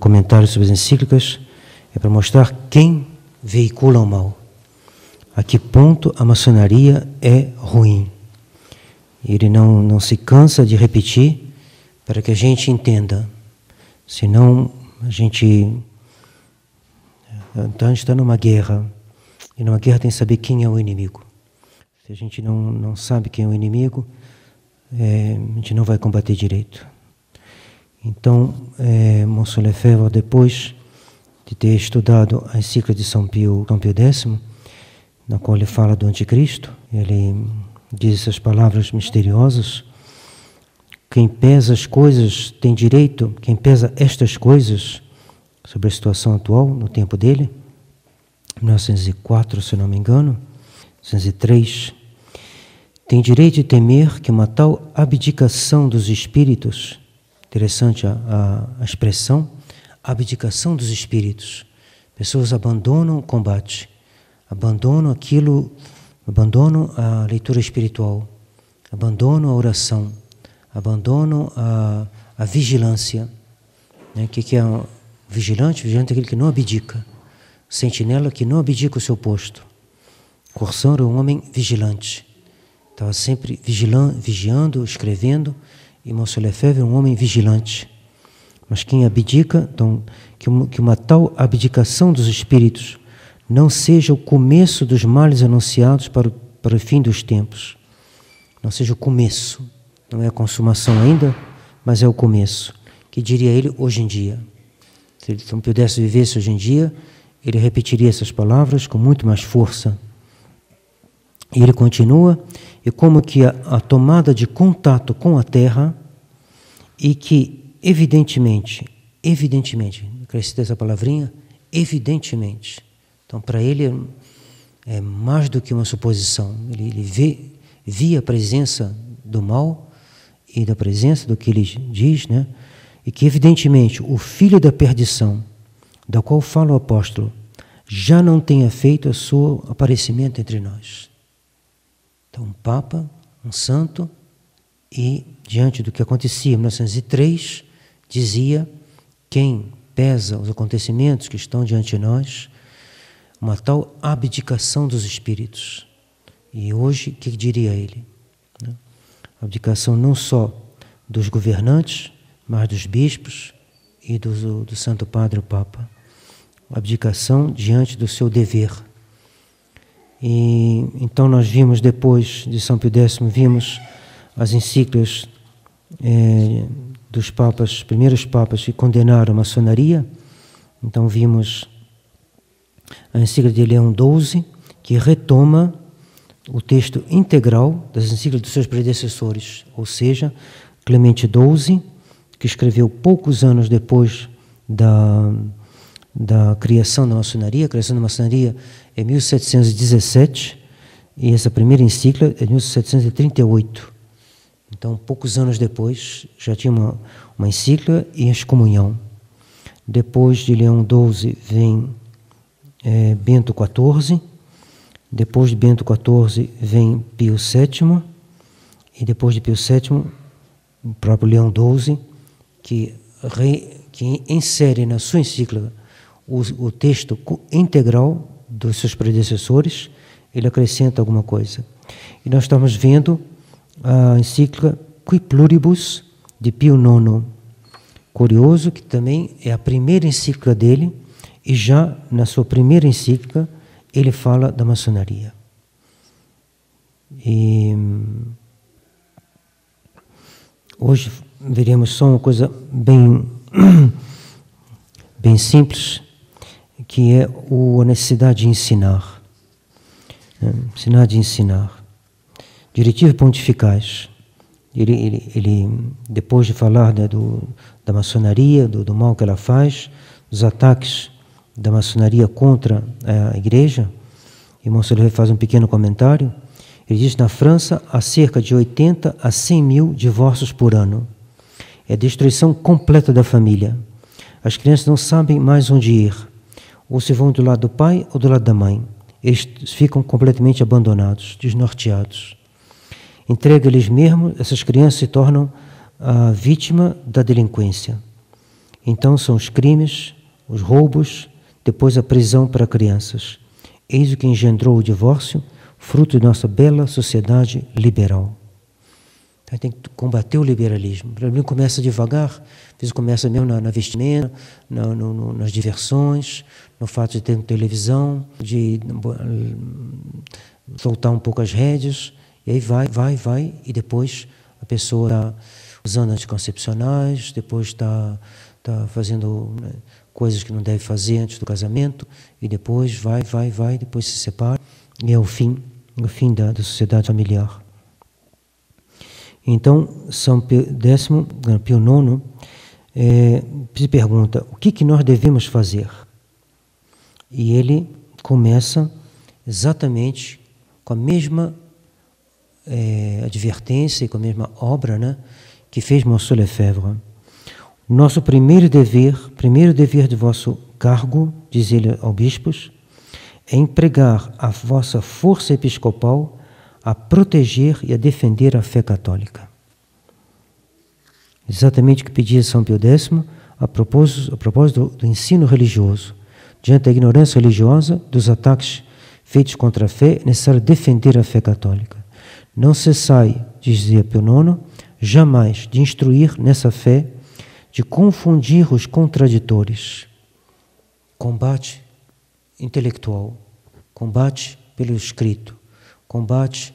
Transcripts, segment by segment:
comentários sobre as encíclicas, é para mostrar quem veicula o mal. A que ponto a maçonaria é ruim. Ele não se cansa de repetir para que a gente entenda. Senão, a gente está numa guerra. E numa guerra tem que saber quem é o inimigo. Se a gente não sabe quem é o inimigo, a gente não vai combater direito. Então, Monsieur Lefebvre, depois de ter estudado a encíclica de São Pio X, na qual ele fala do anticristo, ele diz essas palavras misteriosas: quem pesa as coisas tem direito, quem pesa estas coisas sobre a situação atual, no tempo dele, 1904, se não me engano, 1903, tem direito de temer que uma tal abdicação dos espíritos, interessante a expressão, abdicação dos espíritos, pessoas abandonam o combate, abandonam a leitura espiritual, abandonam a oração, abandonam a vigilância. O que é um vigilante? Vigilante é aquele que não abdica. Sentinela que não abdica o seu posto. Corsão era um homem vigilante. Estava sempre vigiando, escrevendo, e Monsieur Lefebvre é um homem vigilante. Mas quem abdica, então, que uma tal abdicação dos espíritos não seja o começo dos males anunciados para o fim dos tempos. Não seja o começo. Não é a consumação ainda, mas é o começo. Que diria ele hoje em dia. Se ele não pudesse viver isso hoje em dia, ele repetiria essas palavras com muito mais força. E ele continua, e como que a tomada de contato com a Terra, e que evidentemente, acrescenta essa palavrinha, evidentemente. Então, para ele é mais do que uma suposição. Ele via a presença do mal e da presença do que ele diz, né? E que evidentemente o filho da perdição, da qual fala o apóstolo, já não tenha feito o seu aparecimento entre nós. Então, um Papa, um santo, e diante do que acontecia em 1903, dizia: quem pesa os acontecimentos que estão diante de nós, uma tal abdicação dos espíritos. E hoje, o que diria ele? Abdicação não só dos governantes, mas dos bispos e do Santo Padre, o Papa. Abdicação diante do seu dever. E então nós vimos, depois de São Pio X, vimos as encíclicas dos papas, primeiros papas que condenaram a maçonaria. Então vimos a encíclica de Leão XII, que retoma o texto integral das encíclicas dos seus predecessores, ou seja, Clemente XII, que escreveu poucos anos depois da criação da maçonaria. A criação da maçonaria é 1717 e essa primeira encíclica é 1738. Então, poucos anos depois, já tinha uma encíclica e a excomunhão. Depois de Leão XII vem Bento XIV, depois de Bento XIV vem Pio VII, e depois de Pio VII, o próprio Leão XII, que insere na sua encíclica o texto integral dos seus predecessores, ele acrescenta alguma coisa. E nós estamos vendo a encíclica Qui Pluribus, de Pio IX. Curioso que também é a primeira encíclica dele, e já na sua primeira encíclica ele fala da maçonaria. E hoje veremos só uma coisa bem simples, que é a necessidade de ensinar. Necessidade de ensinar. Diretivas pontificais. Ele depois de falar, né, da maçonaria, do mal que ela faz, dos ataques da maçonaria contra a igreja, e Monsenhor faz um pequeno comentário. Ele diz: na França há cerca de 80 a 100 mil divórcios por ano. É a destruição completa da família. As crianças não sabem mais onde ir. Ou se vão do lado do pai ou do lado da mãe. Eles ficam completamente abandonados, desnorteados. Entregue eles mesmos, essas crianças se tornam a vítima da delinquência. Então são os crimes, os roubos, depois a prisão para crianças. Eis o que engendrou o divórcio, fruto de nossa bela sociedade liberal. Então tem que combater o liberalismo. O liberalismo começa devagar, às vezes começa mesmo na vestimenta, nas diversões, no fato de ter televisão, de soltar um pouco as rédeas, e aí vai, e depois a pessoa está usando anticoncepcionais, depois está fazendo, né, coisas que não deve fazer antes do casamento, e depois vai, depois se separa, e é o fim da sociedade familiar. Então, São Pio X, Pio IX, se pergunta, o que nós devemos fazer? E ele começa exatamente com a mesma advertência e com a mesma obra, né, que fez Monsieur Lefebvre. Nosso primeiro dever de vosso cargo, diz ele aos bispos, é empregar a vossa força episcopal a proteger e a defender a fé católica. Exatamente o que pedia São Pio X a propósito do ensino religioso. Diante da ignorância religiosa, dos ataques feitos contra a fé, é necessário defender a fé católica. Não cessai, dizia Pio IX, jamais de instruir nessa fé, de confundir os contraditores. Combate intelectual, combate pelo escrito, combate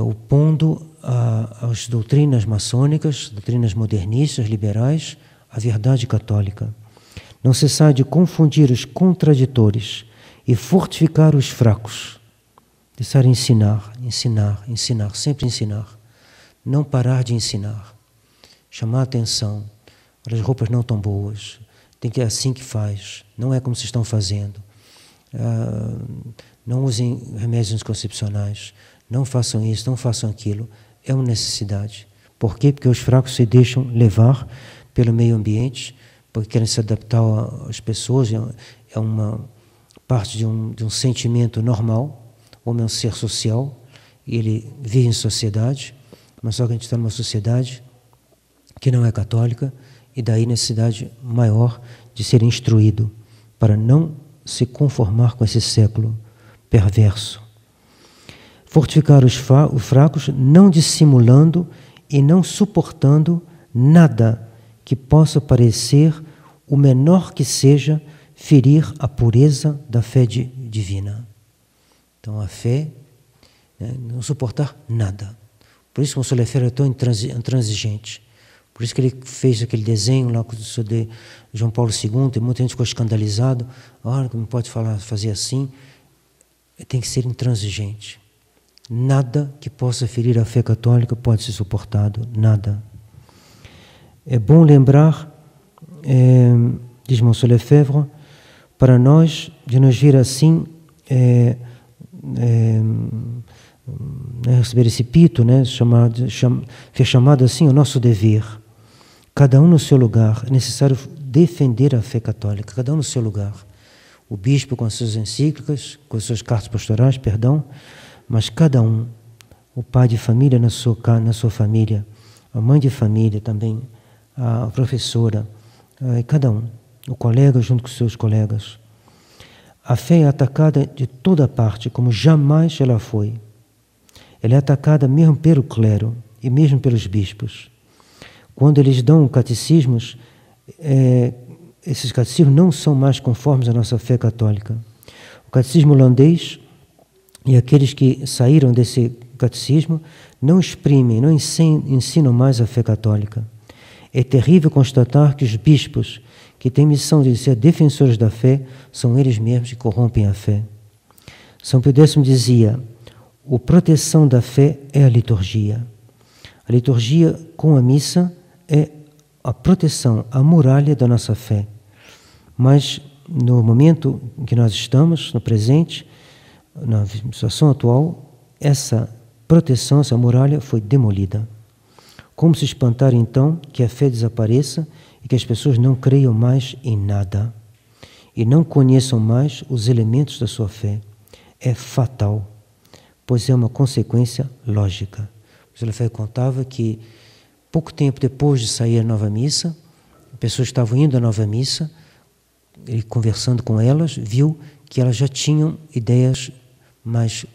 opondo às doutrinas maçônicas, doutrinas modernistas, liberais, a verdade católica. Não cessar de confundir os contraditores e fortificar os fracos. Necessário ensinar, sempre ensinar. Não parar de ensinar. Chamar a atenção. As roupas não estão boas. Tem que é assim que faz. Não é como vocês estão fazendo. Não usem remédios anticoncepcionais. Não façam isso, não façam aquilo. É uma necessidade. Por quê? Porque os fracos se deixam levar pelo meio ambiente, porque querem se adaptar às pessoas. É uma parte de um sentimento normal. O homem é um ser social e ele vive em sociedade, mas só que a gente está numa sociedade que não é católica, e daí necessidade maior de ser instruído para não se conformar com esse século perverso. Fortificar os fracos, não dissimulando e não suportando nada que possa parecer, o menor que seja, ferir a pureza da fé divina. Então a fé, né, não suportar nada. Por isso que o Monsieur Lefebvre é tão intransigente. Por isso que ele fez aquele desenho lá de João Paulo II, e muita gente ficou escandalizado. Como pode fazer assim? Tem que ser intransigente. Nada que possa ferir a fé católica pode ser suportado, nada. É bom lembrar, diz Monsieur Lefebvre, para nós, de nos vir assim, receber esse pito, né, foi chamado assim o nosso dever. Cada um no seu lugar. É necessário defender a fé católica, cada um no seu lugar. O bispo com as suas encíclicas, com as suas cartas pastorais, mas cada um, o pai de família na sua família, a mãe de família também, a professora, cada um, o colega junto com os seus colegas. A fé é atacada de toda parte, como jamais ela foi. Ela é atacada mesmo pelo clero e mesmo pelos bispos. Quando eles dão catecismos, esses catecismos não são mais conformes à nossa fé católica. O catecismo holandês e aqueles que saíram desse catecismo não exprimem, não ensinam mais a fé católica. É terrível constatar que os bispos, que têm missão de ser defensores da fé, são eles mesmos que corrompem a fé. São Pio X dizia: a proteção da fé é a liturgia. A liturgia com a missa é a proteção, a muralha da nossa fé. Mas no momento em que nós estamos, no presente, na situação atual, essa proteção, essa muralha foi demolida. Como se espantar então que a fé desapareça e que as pessoas não creiam mais em nada e não conheçam mais os elementos da sua fé? É fatal, pois é uma consequência lógica. O Lefebvre contava que pouco tempo depois de sair a nova missa, pessoas estavam indo à nova missa, ele conversando com elas, viu que elas já tinham ideias mais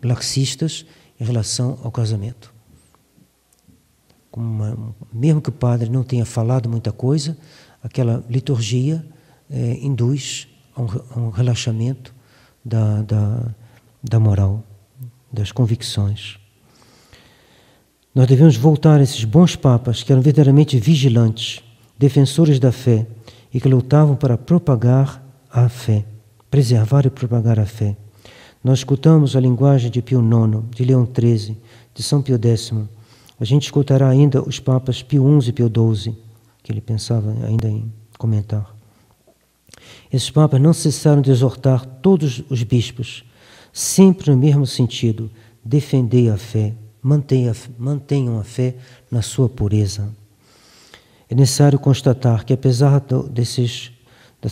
laxistas em relação ao casamento. Mesmo que o padre não tenha falado muita coisa, aquela liturgia induz a um relaxamento da moral, das convicções. Nós devemos voltar a esses bons papas que eram verdadeiramente vigilantes, defensores da fé e que lutavam para propagar a fé, preservar e propagar a fé. Nós escutamos a linguagem de Pio IX, de Leão XIII, de São Pio X. A gente escutará ainda os papas Pio XI e Pio XII, que ele pensava ainda em comentar. Esses papas não cessaram de exortar todos os bispos, sempre no mesmo sentido: defendei a fé, mantenham a fé na sua pureza. É necessário constatar que, apesar dessas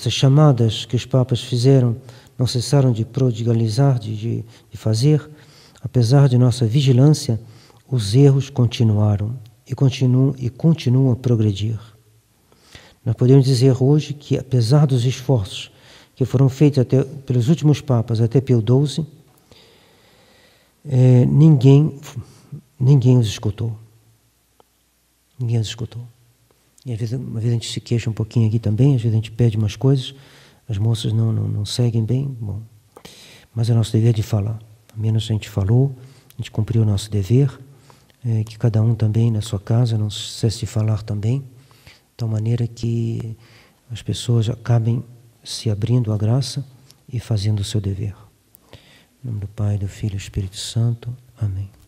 chamadas que os papas fizeram, não cessaram de prodigalizar, de fazer, apesar de nossa vigilância, os erros continuaram e continuam a progredir. Nós podemos dizer hoje que, apesar dos esforços que foram feitos pelos últimos papas até Pio XII, ninguém os escutou. Ninguém os escutou. E às vezes a gente se queixa um pouquinho aqui também, às vezes a gente pede umas coisas, as moças não seguem bem, bom. Mas é nosso dever de falar. Ao menos a gente falou, a gente cumpriu o nosso dever, que cada um também na sua casa não cesse de falar também, de tal maneira que as pessoas acabem se abrindo à graça e fazendo o seu dever. Em nome do Pai, do Filho e do Espírito Santo. Amém.